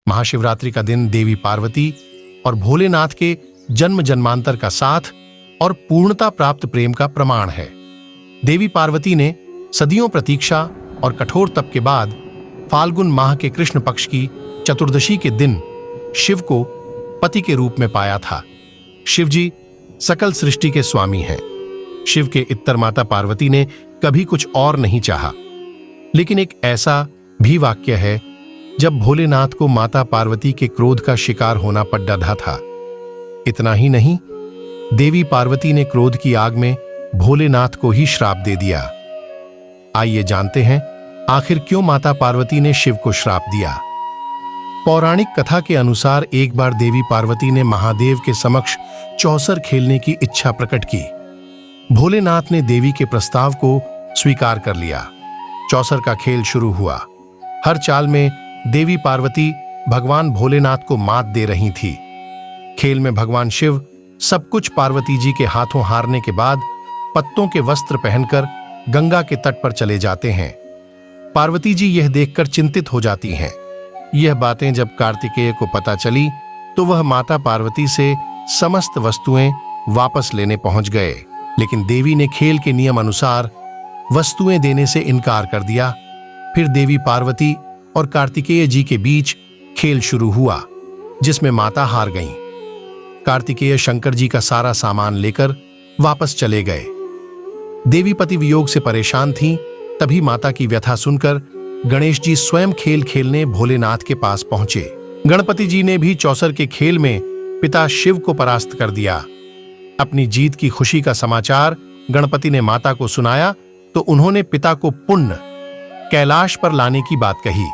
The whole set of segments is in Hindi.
महाशिवरात्रि का दिन देवी पार्वती और भोलेनाथ के जन्म जन्मांतर का साथ और पूर्णता प्राप्त प्रेम का प्रमाण है। देवी पार्वती ने सदियों प्रतीक्षा और कठोर तप के बाद फाल्गुन माह के कृष्ण पक्ष की चतुर्दशी के दिन शिव को पति के रूप में पाया था। शिवजी सकल सृष्टि के स्वामी हैं। शिव के इत्तर माता पार्वती ने कभी कुछ और नहीं चाहा। लेकिन एक ऐसा भी वाक्य है जब भोलेनाथ को माता पार्वती के क्रोध का शिकार होना पड़ डरा था। इतना ही नहीं, देवी पार्वती ने क्रोध की आग में भोलेनाथ को ही श्राप दे दिया। आइए जानते हैं आखिर क्यों माता पार्वती ने शिव को श्राप दिया। पौराणिक कथा के अनुसार एक बार देवी पार्वती ने महादेव के समक्ष चौसर खेलने की इच्छा प्रकट की। भोलेनाथ ने देवी के प्रस्ताव को स्वीकार कर लिया। चौसर का खेल शुरू हुआ। हर चाल में देवी पार्वती भगवान भोलेनाथ को मात दे रही थी। खेल में भगवान शिव सब कुछ पार्वती जी के हाथों हारने के बाद पत्तों के वस्त्र पहनकर गंगा के तट पर चले जाते हैं। पार्वती जी यह देखकर चिंतित हो जाती हैं। यह बातें जब कार्तिकेय को पता चली तो वह माता पार्वती से समस्त वस्तुएं वापस लेने पहुंच गए। लेकिन देवी ने खेल के नियम अनुसार वस्तुएं देने से इनकार कर दिया। फिर देवी पार्वती और कार्तिकेय जी के बीच खेल शुरू हुआ, जिसमें माता हार गईं। कार्तिकेय शंकर जी का सारा सामान लेकर वापस चले गए। देवी पति वियोग से परेशान थीं। तभी माता की व्यथा सुनकर गणेश जी स्वयं खेल खेलने भोलेनाथ के पास पहुंचे। गणपति जी ने भी चौसर के खेल में पिता शिव को परास्त कर दिया। अपनी जीत की खुशी का समाचार गणपति ने माता को सुनाया तो उन्होंने पिता को पुण्य कैलाश पर लाने की बात कही।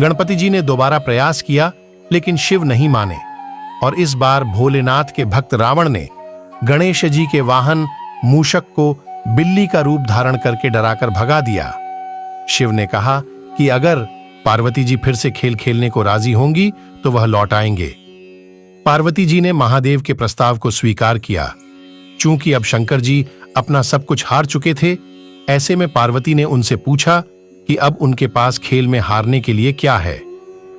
गणपति जी ने दोबारा प्रयास किया, लेकिन शिव नहीं माने और इस बार भोलेनाथ के भक्त रावण ने गणेश जी के वाहन मूषक को बिल्ली का रूप धारण करके डराकर भगा दिया। शिव ने कहा कि अगर पार्वती जी फिर से खेल खेलने को राजी होंगी तो वह लौट आएंगे। पार्वती जी ने महादेव के प्रस्ताव को स्वीकार किया। चूंकि अब शंकर जी अपना सब कुछ हार चुके थे, ऐसे में पार्वती ने उनसे पूछा कि अब उनके पास खेल में हारने के लिए क्या है।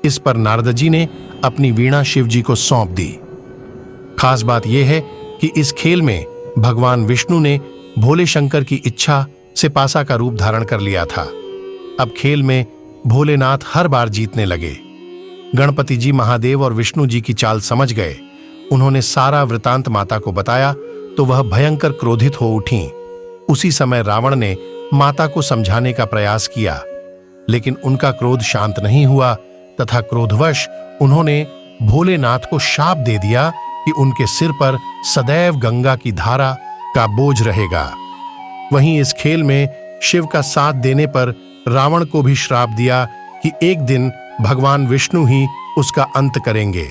इस पर नारद जी ने अपनी वीणा शिव जी को सौंप दी। खास बात यह है कि इस खेल में भगवान विष्णु ने भोले शंकर की इच्छा से पासा का रूप धारण कर लिया था। अब खेल में भोलेनाथ हर बार जीतने लगे। गणपति जी महादेव और विष्णु जी की चाल समझ गए। उन्होंने सारा वृतांत माता को बताया तो वह भयंकर क्रोधित हो उठीं। उसी समय रावण ने माता को समझाने का प्रयास किया, लेकिन उनका क्रोध शांत नहीं हुआ तथा क्रोधवश उन्होंने भोलेनाथ को शाप दे दिया कि उनके सिर पर सदैव गंगा की धारा का बोझ रहेगा। वहीं इस खेल में शिव का साथ देने पर रावण को भी श्राप दिया कि एक दिन भगवान विष्णु ही उसका अंत करेंगे।